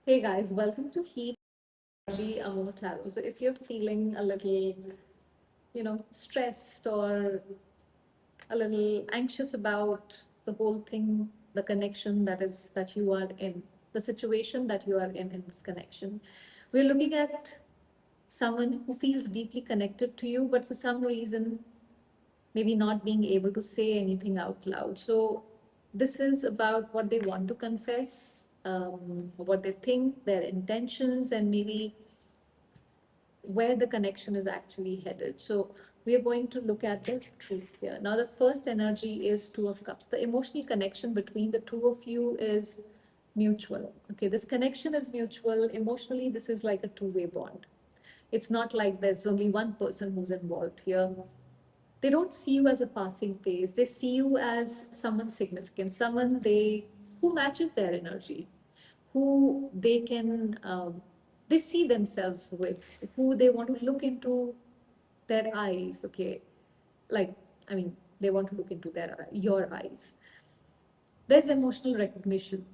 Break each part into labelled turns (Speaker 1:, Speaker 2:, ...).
Speaker 1: Hey guys, welcome to Heat Energy Amor Tarot. So if you're feeling a little, stressed or a little anxious about the whole thing, the connection that you are in, the situation that you are in this connection, we're looking at someone who feels deeply connected to you, but for some reason, maybe not being able to say anything out loud. So this is about what they want to confess, what they think, their intentions, and maybe where the connection is actually headed. So we are going to look at the truth here. Now, the first energy is Two of Cups. The emotional connection between the two of you is mutual. Okay, this connection is mutual. Emotionally, this is like a two-way bond. It's not like there's only one person who's involved here. They don't see you as a passing phase. They see you as someone significant, someone they who matches their energy, who they see themselves with, who they want to look into their eyes. Okay, like I mean, they want to look into your eyes. There's emotional recognition,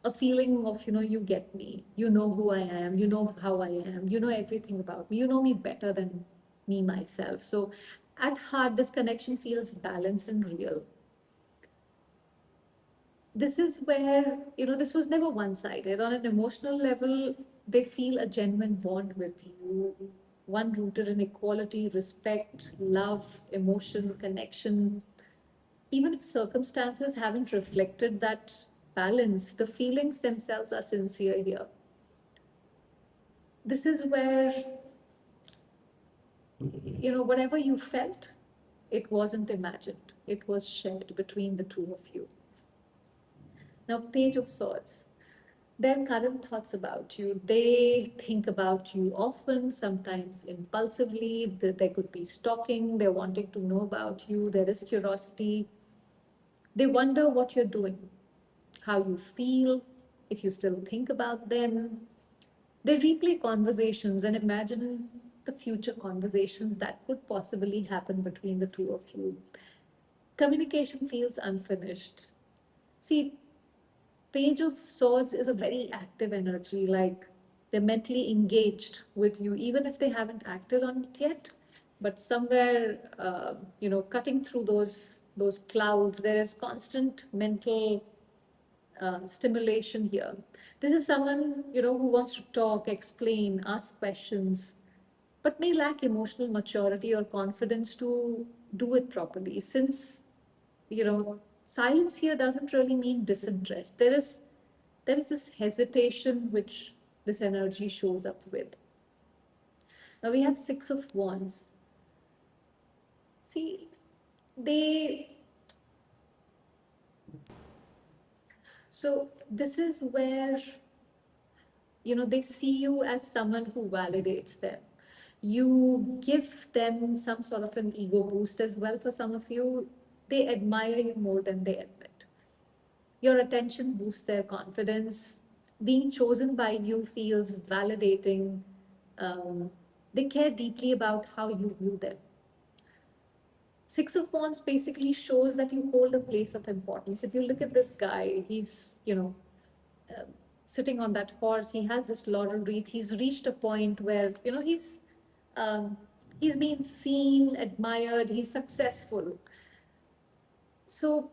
Speaker 1: a feeling of you get me, you know who I am, you know how I am, you know everything about me, you know me better than me myself. So at heart, this connection feels balanced and real. This is where this was never one-sided. On an emotional level, they feel a genuine bond with you, one rooted in equality, respect, love, emotion, connection. Even if circumstances haven't reflected that balance, the feelings themselves are sincere here. This is where whatever you felt, it wasn't imagined, it was shared between the two of you. Now, Page of Swords, their current thoughts about you, they think about you often, sometimes impulsively. There could be stalking, they're wanting to know about you, there is curiosity. They wonder what you're doing, how you feel, if you still think about them. They replay conversations and imagine the future conversations that could possibly happen between the two of you. Communication feels unfinished. See, Page of Swords is a very active energy, like they're mentally engaged with you, even if they haven't acted on it yet. But somewhere, cutting through those clouds, there is constant mental stimulation here. This is someone who wants to talk, explain, ask questions, but may lack emotional maturity or confidence to do it properly. Since silence here doesn't really mean disinterest. There is this hesitation which this energy shows up with. Now we have Six of Wands. See, they so this is where they see you as someone who validates them. You give them some sort of an ego boost as well. For some of you, they admire you more than they admit. Your attention boosts their confidence. Being chosen by you feels validating. They care deeply about how you view them. Six of Wands basically shows that you hold a place of importance. If you look at this guy, he's, uh, sitting on that horse. He has this laurel wreath. He's reached a point where, um, he's been seen, admired, he's successful. So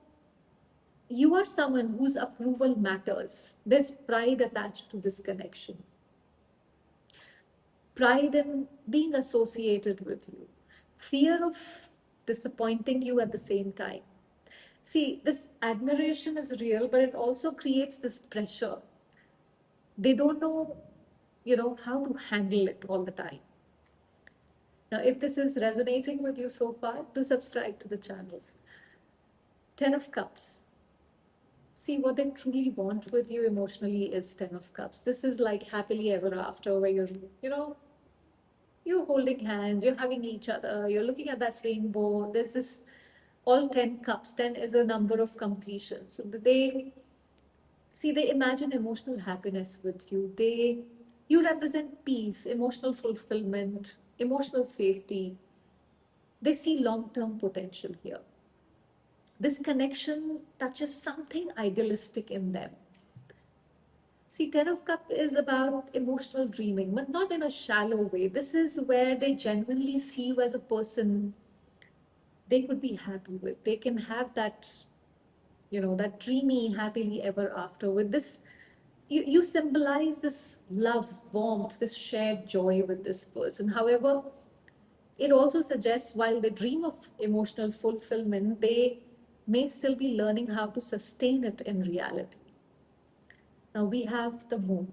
Speaker 1: you are someone whose approval matters. There's pride attached to this connection, pride in being associated with you, fear of disappointing you at the same time. See, this admiration is real, but it also creates this pressure. They don't know, how to handle it all the time. Now, if this is resonating with you so far, do subscribe to the channel. Ten of Cups. See, what they truly want with you emotionally is Ten of Cups. This is like happily ever after, where you're holding hands, you're hugging each other, you're looking at that rainbow. There's this all 10 cups. 10 is a number of completion. So they imagine emotional happiness with you. You represent peace, emotional fulfillment, emotional safety. They see long-term potential here. This connection touches something idealistic in them. See, Ten of Cup is about emotional dreaming, but not in a shallow way. This is where they genuinely see you as a person they could be happy with. They can have that, that dreamy, happily ever after with this. You symbolize this love, warmth, this shared joy with this person. However, it also suggests while they dream of emotional fulfillment, they may still be learning how to sustain it in reality. Now we have the moon.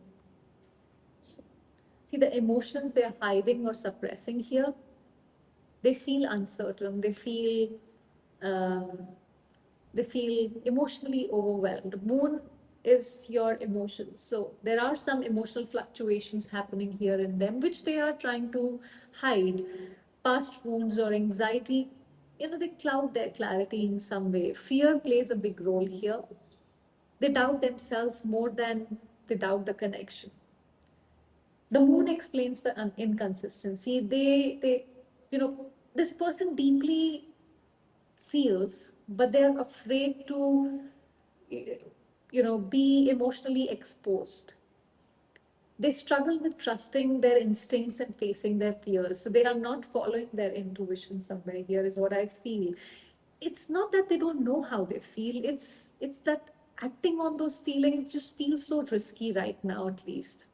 Speaker 1: See, the emotions they're hiding or suppressing here, they feel uncertain, um, they feel emotionally overwhelmed. Moon is your emotions. So there are some emotional fluctuations happening here in them, which they are trying to hide. Past wounds or anxiety, they cloud their clarity in some way. Fear plays a big role here. They doubt themselves more than they doubt the connection. The moon explains the inconsistency. This person deeply feels, but they're afraid to, be emotionally exposed. They struggle with trusting their instincts and facing their fears. So they are not following their intuition somewhere here, is what I feel. It's not that they don't know how they feel, it's that acting on those feelings just feels so risky right now, at least.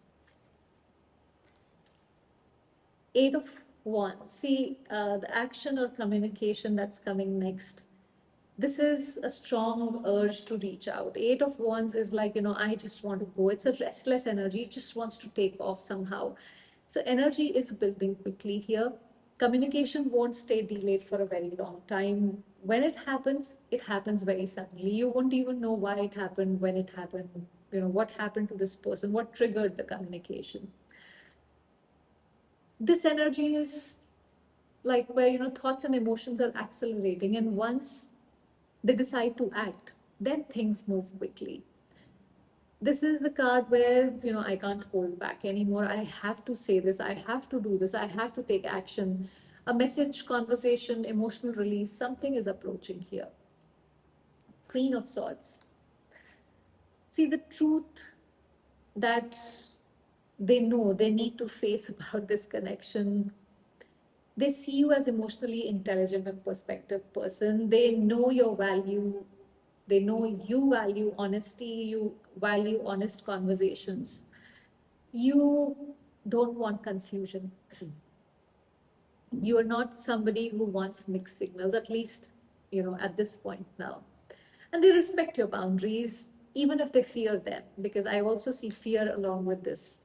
Speaker 1: Eight of Wands. See, the action or communication that's coming next. This is a strong urge to reach out. Eight of Wands is like, I just want to go. It's a restless energy. It just wants to take off somehow. So energy is building quickly here. Communication won't stay delayed for a very long time. When it happens very suddenly. You won't even know why it happened, when it happened, what happened to this person, what triggered the communication. This energy is like where, thoughts and emotions are accelerating. And once they decide to act, then things move quickly. This is the card where, I can't hold back anymore. I have to say this, I have to do this, I have to take action. A message, conversation, emotional release, something is approaching here. Queen of Swords. See, the truth that they know they need to face about this connection. They see you as emotionally intelligent and perspective person. They know your value. They know you value honesty. You value honest conversations. You don't want confusion. You are not somebody who wants mixed signals, at least, at this point now. And they respect your boundaries, even if they fear them, because I also see fear along with this.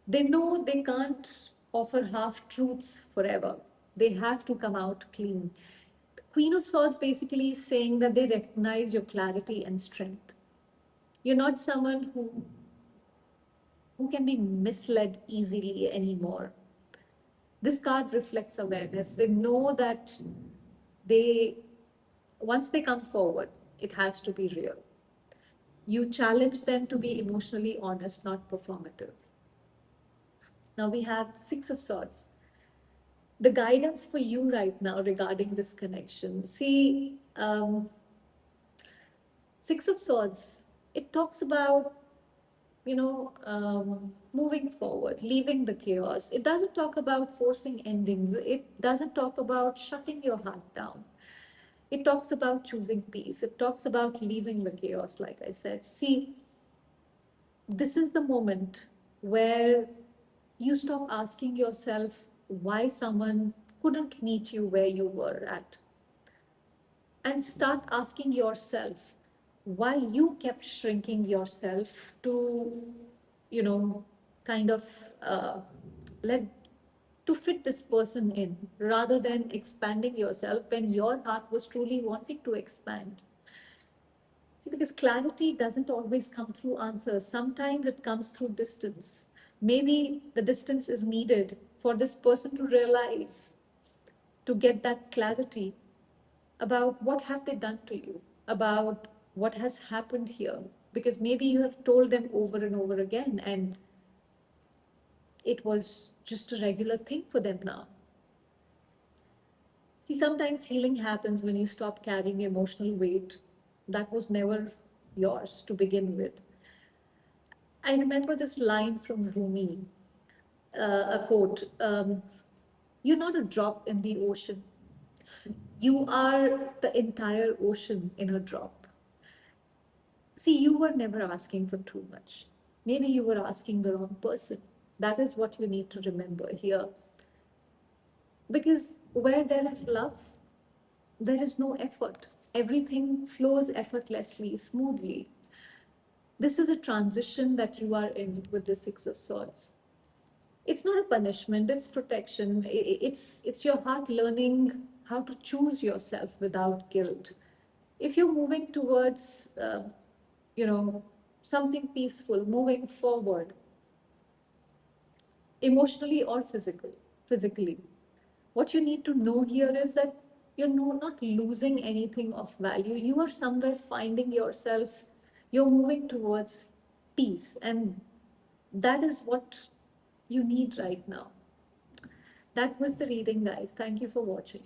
Speaker 1: They know they can't offer half truths forever. They have to come out clean. The Queen of Swords basically is saying that they recognize your clarity and strength. You're not someone who can be misled easily anymore. This card reflects awareness. They know that they once they come forward, it has to be real. You challenge them to be emotionally honest, not performative. Now we have Six of Swords. The guidance for you right now regarding this connection. See, Six of Swords, it talks about, moving forward, leaving the chaos. It doesn't talk about forcing endings. It doesn't talk about shutting your heart down. It talks about choosing peace. It talks about leaving the chaos, like I said. See, this is the moment where you stop asking yourself why someone couldn't meet you where you were at, and start asking yourself why you kept shrinking yourself to, you know, kind of let to fit this person in rather than expanding yourself when your heart was truly wanting to expand. See, because clarity doesn't always come through answers. Sometimes it comes through distance. Maybe the distance is needed for this person to realize, to get that clarity about what have they done to you, about what has happened here. Because maybe you have told them over and over again, and it was just a regular thing for them now. See, sometimes healing happens when you stop carrying emotional weight that was never yours to begin with. I remember this line from Rumi, a quote. You're not a drop in the ocean. You are the entire ocean in a drop. See, you were never asking for too much. Maybe you were asking the wrong person. That is what you need to remember here. Because where there is love, there is no effort. Everything flows effortlessly, smoothly. This is a transition that you are in with the Six of Swords. It's not a punishment, it's protection. It's your heart learning how to choose yourself without guilt. If you're moving towards, you know, something peaceful, moving forward, emotionally or physically, what you need to know here is that you're not losing anything of value. You are somewhere finding yourself. You're moving towards peace, and that is what you need right now. That was the reading, guys. Thank you for watching.